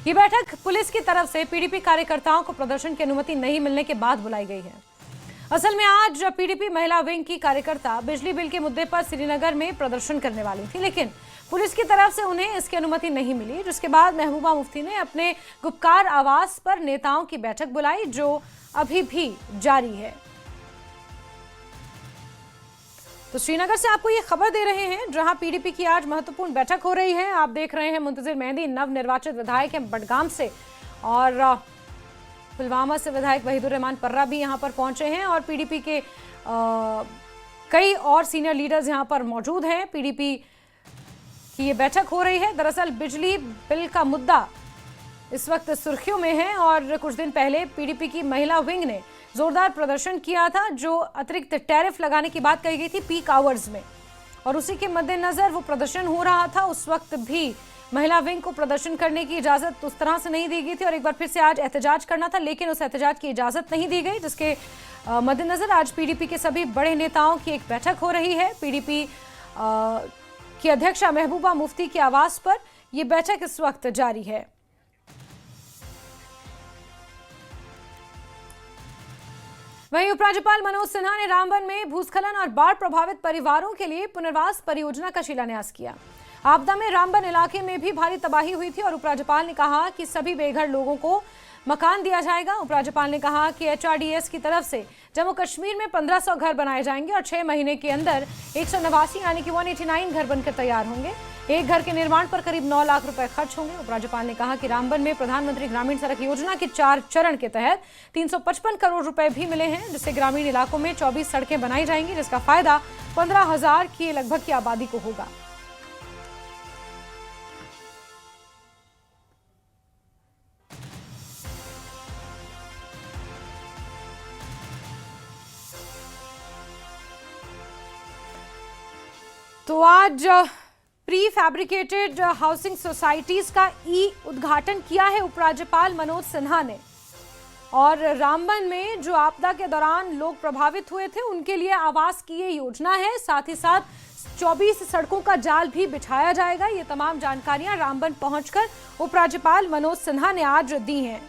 ये बैठक पुलिस की तरफ से पीडीपी कार्यकर्ताओं को प्रदर्शन की अनुमति नहीं मिलने के बाद बुलाई गई है। असल में आज पीडीपी महिला विंग की कार्यकर्ता बिजली बिल के मुद्दे पर श्रीनगर में प्रदर्शन करने वाली थी, लेकिन पुलिस की तरफ से उन्हें इसकी अनुमति नहीं मिली, जिसके बाद महबूबा मुफ्ती ने अपने गुपकार आवास पर नेताओं की बैठक बुलाई, जो अभी भी जारी है। तो श्रीनगर से आपको ये खबर दे रहे हैं, जहां पीडीपी की आज महत्वपूर्ण बैठक हो रही है। आप देख रहे हैं मुंतजिर मेहंदी नवनिर्वाचित विधायक हैं बडगाम से, और पुलवामा से विधायक वहीदुर रहमान पर्रा भी यहां पर पहुंचे हैं, और पीडीपी के कई और सीनियर लीडर्स यहां पर मौजूद हैं। पीडीपी की ये बैठक हो रही है। दरअसल बिजली बिल का मुद्दा इस वक्त सुर्खियों में है, और कुछ दिन पहले पीडीपी की महिला विंग ने जोरदार प्रदर्शन किया था, जो अतिरिक्त टैरिफ लगाने की बात कही गई थी पीक आवर्स में, और उसी के मद्देनजर वो प्रदर्शन हो रहा था। उस वक्त भी महिला विंग को प्रदर्शन करने की इजाजत उस तरह से नहीं दी गई थी, और एक बार फिर से आज एहतजाज करना था, लेकिन उस एहतजाज की इजाजत नहीं दी गई, जिसके मद्देनजर आज पीडीपी के सभी बड़े नेताओं की एक बैठक हो रही है। पीडीपी की अध्यक्षा महबूबा मुफ्ती के आवास पर यह बैठक इस वक्त जारी है। वहीं उपराज्यपाल मनोज सिन्हा ने रामबन में भूस्खलन और बाढ़ प्रभावित परिवारों के लिए पुनर्वास परियोजना का शिलान्यास किया। आपदा में रामबन इलाके में भी भारी तबाही हुई थी, और उपराज्यपाल ने कहा कि सभी बेघर लोगों को मकान दिया जाएगा। उपराज्यपाल ने कहा कि एचआरडीएस की तरफ से जम्मू कश्मीर में 1500 घर बनाए जाएंगे, और 6 महीने के अंदर 189 यानी कि 189 घर बनकर तैयार होंगे। एक घर के निर्माण पर करीब 9 लाख रुपए खर्च होंगे। उपराज्यपाल ने कहा कि रामबन में प्रधानमंत्री ग्रामीण सड़क योजना के 4 चरण के तहत 355 करोड़ रुपए भी मिले हैं, जिससे ग्रामीण इलाकों में 24 सड़कें बनाई जाएंगी, जिसका फायदा 15,000 की लगभग की आबादी को होगा। तो आज प्री फैब्रिकेटेड हाउसिंग सोसाइटीज का उद्घाटन किया है उपराज्यपाल मनोज सिन्हा ने, और रामबन में जो आपदा के दौरान लोग प्रभावित हुए थे उनके लिए आवास की ये योजना है। साथ ही साथ 24 सड़कों का जाल भी बिछाया जाएगा। ये तमाम जानकारियां रामबन पहुंचकर उपराज्यपाल मनोज सिन्हा ने आज दी हैं।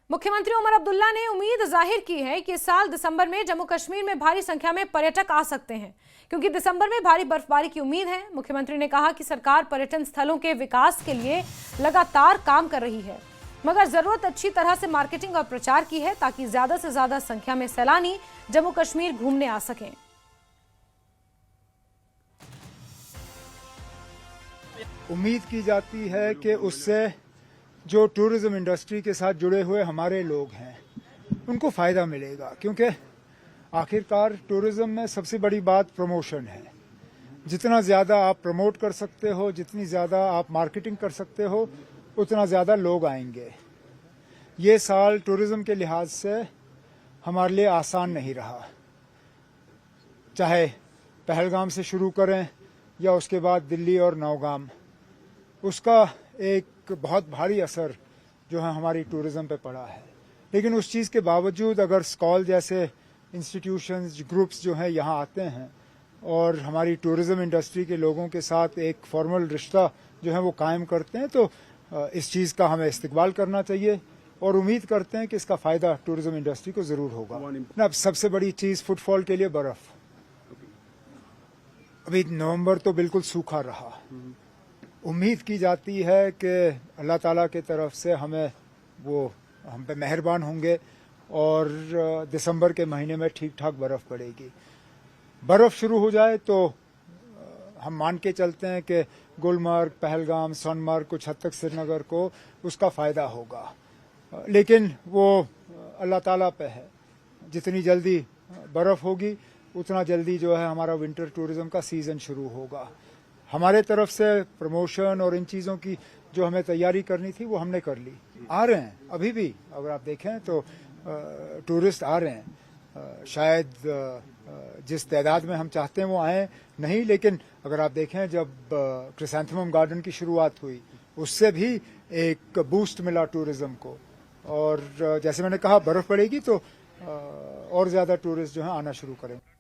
मुख्यमंत्री उमर अब्दुल्ला ने उम्मीद जाहिर की है कि इस साल दिसंबर में जम्मू कश्मीर में भारी संख्या में पर्यटक आ सकते हैं, क्योंकि दिसंबर में भारी बर्फबारी की उम्मीद है। मुख्यमंत्री ने कहा कि सरकार पर्यटन स्थलों के विकास के लिए लगातार काम कर रही है, मगर जरूरत अच्छी तरह से मार्केटिंग और प्रचार की है, ताकि ज्यादा से ज्यादा संख्या में सैलानी जम्मू कश्मीर घूमने आ सकें। उम्मीद की जाती है कि उससे जो टूरिज्म इंडस्ट्री के साथ जुड़े हुए हमारे लोग हैं उनको फ़ायदा मिलेगा, क्योंकि आखिरकार टूरिज्म में सबसे बड़ी बात प्रमोशन है। जितना ज़्यादा आप प्रमोट कर सकते हो, जितनी ज़्यादा आप मार्केटिंग कर सकते हो, उतना ज़्यादा लोग आएंगे। ये साल टूरिज्म के लिहाज से हमारे लिए आसान नहीं रहा, चाहे पहलगाम से शुरू करें या उसके बाद दिल्ली और नौगाम, उसका एक बहुत भारी असर जो है हमारी टूरिज्म पे पड़ा है। लेकिन उस चीज़ के बावजूद अगर स्कॉल जैसे इंस्टीट्यूशंस, ग्रुप्स जो हैं यहाँ आते हैं और हमारी टूरिज्म इंडस्ट्री के लोगों के साथ एक फॉर्मल रिश्ता जो है वो कायम करते हैं, तो इस चीज़ का हमें इस्तेमाल करना चाहिए, और उम्मीद करते हैं कि इसका फ़ायदा टूरिज्म इंडस्ट्री को ज़रूर होगा। ना सबसे बड़ी चीज़ फुटफॉल के लिए बर्फ़। अभी नवंबर तो बिल्कुल सूखा रहा। उम्मीद की जाती है कि अल्लाह ताला की तरफ से हम पे मेहरबान होंगे, और दिसंबर के महीने में ठीक ठाक बर्फ़ पड़ेगी। बर्फ़ शुरू हो जाए तो हम मान के चलते हैं कि गुलमर्ग, पहलगाम, सोनमर्ग, कुछ हद तक श्रीनगर को उसका फ़ायदा होगा, लेकिन वो अल्लाह ताला पे है। जितनी जल्दी बर्फ़ होगी उतना जल्दी जो है हमारा विंटर टूरिज्म का सीज़न शुरू होगा। हमारे तरफ से प्रमोशन और इन चीज़ों की जो हमें तैयारी करनी थी वो हमने कर ली। आ रहे हैं, अभी भी अगर आप देखें तो टूरिस्ट आ रहे हैं। शायद जिस तादाद में हम चाहते हैं वो आए नहीं, लेकिन अगर आप देखें जब क्रिसैंथेमम गार्डन की शुरुआत हुई उससे भी एक बूस्ट मिला टूरिज्म को, और जैसे मैंने कहा बर्फ़ पड़ेगी तो और ज़्यादा टूरिस्ट जो है आना शुरू करेंगे।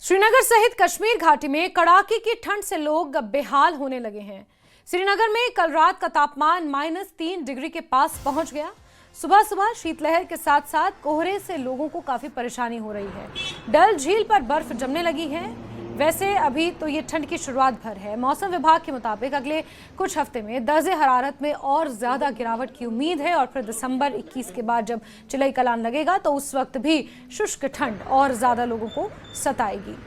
श्रीनगर सहित कश्मीर घाटी में कड़ाके की ठंड से लोग बेहाल होने लगे हैं। श्रीनगर में कल रात का तापमान -3 डिग्री के पास पहुंच गया। सुबह सुबह शीतलहर के साथ साथ कोहरे से लोगों को काफी परेशानी हो रही है। डल झील पर बर्फ जमने लगी है। वैसे अभी तो ये ठंड की शुरुआत भर है। मौसम विभाग के मुताबिक अगले कुछ हफ्ते में दर्जे हरारत में और ज्यादा गिरावट की उम्मीद है और फिर दिसंबर 21 के बाद जब चिलई कलान लगेगा तो उस वक्त भी शुष्क ठंड और ज्यादा लोगों को सताएगी।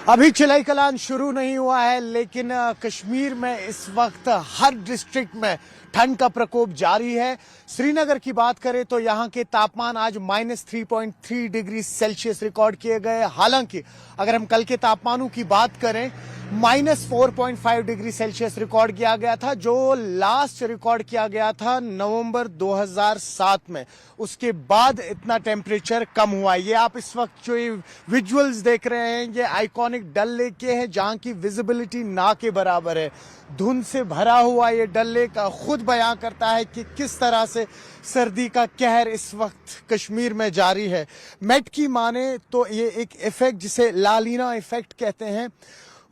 अभी चिलई कलान शुरू नहीं हुआ है, लेकिन कश्मीर में इस वक्त हर डिस्ट्रिक्ट में ठंड का प्रकोप जारी है। श्रीनगर की बात करें तो यहाँ के तापमान आज -3.3 डिग्री सेल्सियस रिकॉर्ड किए गए। हालांकि अगर हम कल के तापमानों की बात करें, -4.5 डिग्री सेल्सियस रिकॉर्ड किया गया था, जो लास्ट रिकॉर्ड किया गया था नवंबर 2007 में। उसके बाद इतना टेम्परेचर कम हुआ। ये आप इस वक्त जो ये विजुअल्स देख रहे हैं, ये आइकॉनिक डल लेक के हैं, जहां की विजिबिलिटी ना के बराबर है। धुंध से भरा हुआ ये डल लेक खुद बयां करता है कि किस तरह से सर्दी का कहर इस वक्त कश्मीर में जारी है। मेट की माने तो ये एक इफेक्ट जिसे लालीना इफेक्ट कहते हैं,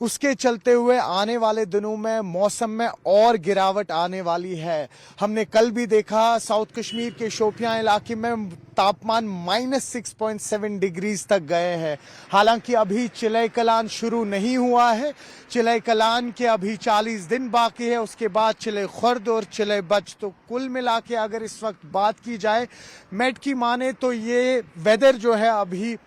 उसके चलते हुए आने वाले दिनों में मौसम में और गिरावट आने वाली है। हमने कल भी देखा साउथ कश्मीर के शोपियां इलाके में तापमान -6.7 डिग्रीज तक गए हैं। हालांकि अभी चिलई कलान शुरू नहीं हुआ है। चिलई कलान के अभी 40 दिन बाकी है, उसके बाद चिलई खुर्द और चिलई बच। तो कुल मिला के अगर इस वक्त बात की जाए मेट की माने तो ये वेदर जो है अभी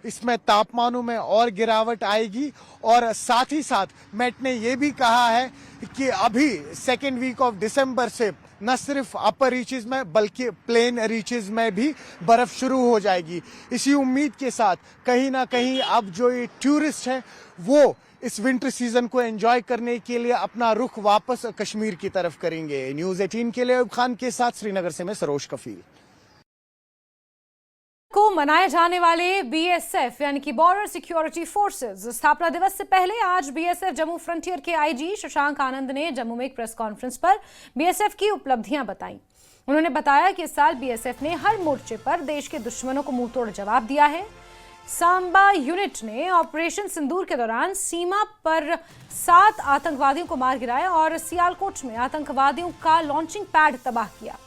इसमें तापमानों में और गिरावट आएगी। और साथ ही साथ मेट ने यह भी कहा है कि अभी सेकेंड वीक ऑफ दिसंबर से न सिर्फ अपर रीचेस में बल्कि प्लेन रीचेस में भी बर्फ शुरू हो जाएगी। इसी उम्मीद के साथ कहीं ना कहीं अब जो ये टूरिस्ट हैं वो इस विंटर सीजन को एंजॉय करने के लिए अपना रुख वापस कश्मीर की तरफ करेंगे। न्यूज़ 18 के लिए अयूब खान के साथ श्रीनगर से मैं सरोज कफील। को मनाए जाने वाले बीएसएफ यानी कि बॉर्डर सिक्योरिटी फोर्सेस स्थापना दिवस से पहले आज बीएसएफ जम्मू फ्रंटियर के आईजी शशांक आनंद ने जम्मू में एक प्रेस कॉन्फ्रेंस पर बीएसएफ की उपलब्धियां बताई। उन्होंने बताया कि इस साल बीएसएफ ने हर मोर्चे पर देश के दुश्मनों को मुंहतोड़ जवाब दिया है। सांबा यूनिट ने ऑपरेशन सिंदूर के दौरान सीमा पर 7 आतंकवादियों को मार गिराया और सियालकोट में आतंकवादियों का लॉन्चिंग पैड तबाह किया।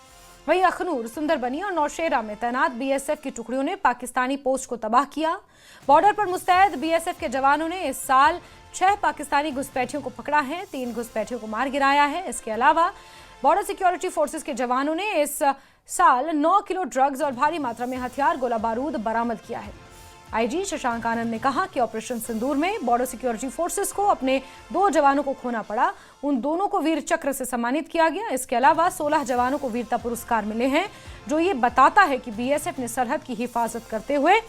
वहीं अखनूर, सुंदरबनी और नौशेरा में तैनात बीएसएफ की टुकड़ियों ने पाकिस्तानी पोस्ट को तबाह किया। बॉर्डर पर मुस्तैद बीएसएफ के जवानों ने इस साल 6 पाकिस्तानी घुसपैठियों को पकड़ा है, 3 घुसपैठियों को मार गिराया है। इसके अलावा बॉर्डर सिक्योरिटी फोर्सेस के जवानों ने इस साल 9 किलो ड्रग्स और भारी मात्रा में हथियार, गोला बारूद बरामद किया है। आईजी शशांक आनंद ने कहा कि ऑपरेशन सिंदूर में बॉर्डर सिक्योरिटी फोर्सेस को अपने 2 जवानों को खोना पड़ा। उन दोनों को वीर चक्र से सम्मानित किया गया। इसके अलावा 16 जवानों को वीरता पुरस्कार मिले हैं, जो ये बताता है कि बीएसएफ ने सरहद की हिफाजत करते हुए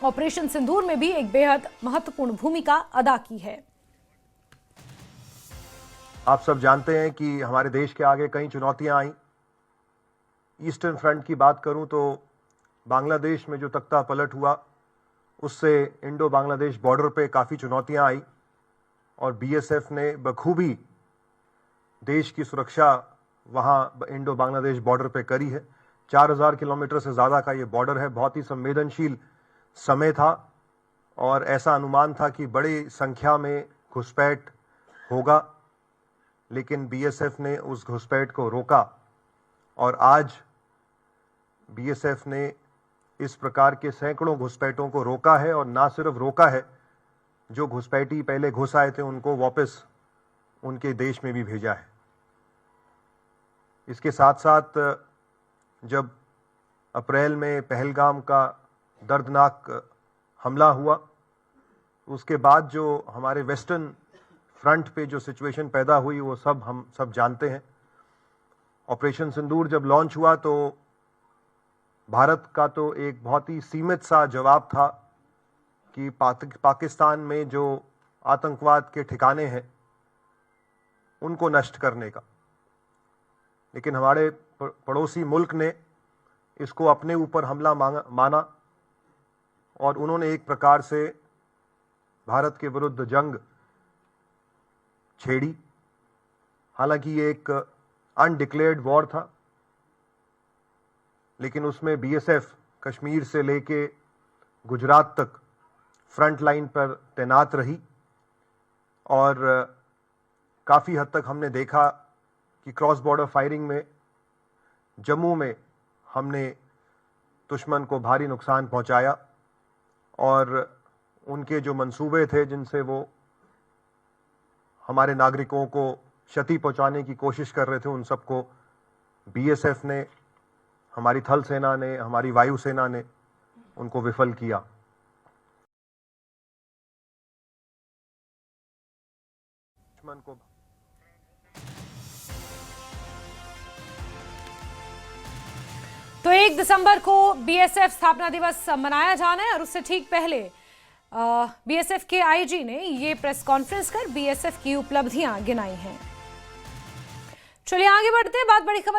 ऑपरेशन सिंदूर में भी एक बेहद महत्वपूर्ण भूमिका अदा की है। आप सब जानते हैं कि हमारे देश के आगे कई चुनौतियां आई। ईस्टर्न फ्रंट की बात करूं तो बांग्लादेश में जो तख्ता पलट हुआ, उससे इंडो बांग्लादेश बॉर्डर पे काफ़ी चुनौतियां आई और बीएसएफ ने बखूबी देश की सुरक्षा वहाँ इंडो बांग्लादेश बॉर्डर पे करी है। 4000 किलोमीटर से ज़्यादा का ये बॉर्डर है। बहुत ही संवेदनशील समय था और ऐसा अनुमान था कि बड़ी संख्या में घुसपैठ होगा, लेकिन बीएसएफ ने उस घुसपैठ को रोका और आज बीएसएफ ने इस प्रकार के सैकड़ों घुसपैठों को रोका है। और ना सिर्फ रोका है, जो घुसपैठी पहले घुस आए थे उनको वापस उनके देश में भी भेजा है। इसके साथ साथ जब अप्रैल में पहलगाम का दर्दनाक हमला हुआ, उसके बाद जो हमारे वेस्टर्न फ्रंट पे जो सिचुएशन पैदा हुई वो हम सब जानते हैं। ऑपरेशन सिंदूर जब लॉन्च हुआ तो भारत का तो एक बहुत ही सीमित सा जवाब था कि पाकिस्तान में जो आतंकवाद के ठिकाने हैं उनको नष्ट करने का, लेकिन हमारे पड़ोसी मुल्क ने इसको अपने ऊपर हमला माना और उन्होंने एक प्रकार से भारत के विरुद्ध जंग छेड़ी। हालांकि ये एक अनडिक्लेयर्ड वॉर था, लेकिन उसमें बीएसएफ कश्मीर से लेके गुजरात तक फ्रंट लाइन पर तैनात रही और काफ़ी हद तक हमने देखा कि क्रॉस बॉर्डर फायरिंग में जम्मू में हमने दुश्मन को भारी नुकसान पहुंचाया और उनके जो मंसूबे थे जिनसे वो हमारे नागरिकों को क्षति पहुंचाने की कोशिश कर रहे थे, उन सबको बीएसएफ ने, हमारी थल सेना ने, हमारी वायु सेना ने उनको विफल किया। दुश्मन को तो 1 दिसंबर को बीएसएफ स्थापना दिवस मनाया जाना है और उससे ठीक पहले बीएसएफ के आईजी ने ये प्रेस कॉन्फ्रेंस कर बीएसएफ की उपलब्धियां गिनाई हैं। चलिए आगे बढ़ते हैं, बात बड़ी खबर